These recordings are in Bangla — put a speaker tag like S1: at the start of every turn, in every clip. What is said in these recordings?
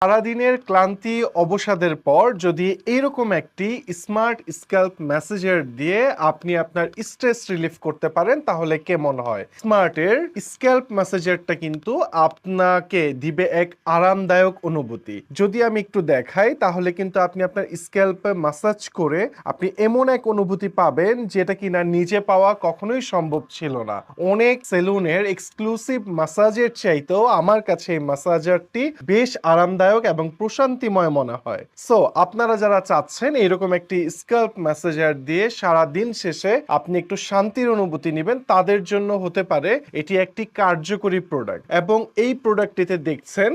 S1: সারাদিনের ক্লান্তি অবসাদের পর যদি এইরকম একটি স্মার্ট স্ক্যাল্প ম্যাসেজার দিয়ে আপনি আপনার স্ট্রেস রিলিফ করতে পারেন তাহলে কেমন হয়। স্মার্টের স্ক্যাল্প ম্যাসেজারটা কিন্তু আপনাকে দিবে এক আরামদায়ক অনুভূতি। যদি আমি একটু দেখাই তাহলে কিন্তু আপনি আপনার স্ক্যাল্পে ম্যাসাজ করে আপনি এমন এক অনুভূতি পাবেন যেটা কিনা নিজে পাওয়া কখনোই সম্ভব ছিল না। অনেক সেলুনের এক্সক্লুসিভ ম্যাসাজের চাইতেও আমার কাছে এই ম্যাসাজারটি বেশ আরামদায়ক এবং প্রশান্তিময় মনে হয়। সো আপনারা যারা চাচ্ছেন এরকম একটি স্ক্যাল্প ম্যাসেজার দিয়ে সারা দিন শেষে আপনি একটু শান্তির অনুভূতি নেবেন, তাদের জন্য হতে পারে এটি একটি কার্যকরী প্রোডাক্ট। এবং এই প্রোডাক্টটিতে দেখছেন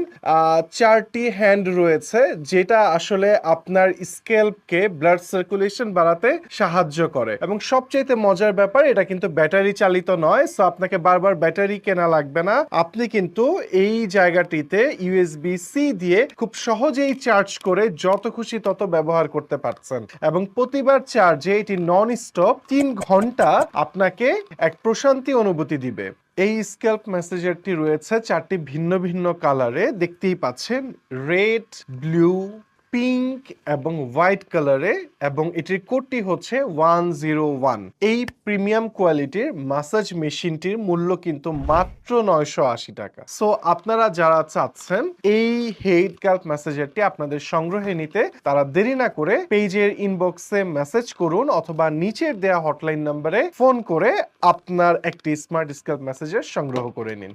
S1: 4টি হ্যান্ড রয়েছে, যেটা আসলে আপনার স্ক্যাল্পকে ব্লাড সার্কুলেশন বাড়াতে সাহায্য করে। এবং সবচেয়ে মজার ব্যাপার, এটা কিন্তু ব্যাটারি চালিত নয়, সো আপনাকে বারবার ব্যাটারি কেনা লাগবে না। আপনি কিন্তু এই জায়গাটিতে USB-C দিয়ে খুব সহজেই চার্জ করে যত খুশি তত ব্যবহার করতে পারছেন। এবং প্রতিবার চার্জে এটি নন স্টপ 3 ঘন্টা আপনাকে এক প্রশান্তি অনুভূতি দিবে। এই স্ক্যাল্প ম্যাসেজারটি রয়েছে 4টি ভিন্ন ভিন্ন কালারে, দেখতেই পাচ্ছেন, রেড, ব্লু, পিঙ্ক এবং হোয়াইট কালারে, এবং এটির কোডটি হচ্ছে 101। এই প্রিমিয়াম কোয়ালিটির মাসাজ মেশিনটির মূল্য কিন্তু মাত্র 980 টাকা। সো আপনারা যারা চাচ্ছেন এই হেড স্ক্যাল্প ম্যাসেজারটি আপনাদের সংগ্রহে নিতে, তারা দেরি না করে পেজের ইনবক্সে মেসেজ করুন অথবা নিচের দেয়া হটলাইন নম্বরে ফোন করে আপনার একটি স্মার্ট স্ক্যাল্প ম্যাসেজার সংগ্রহ করে নিন।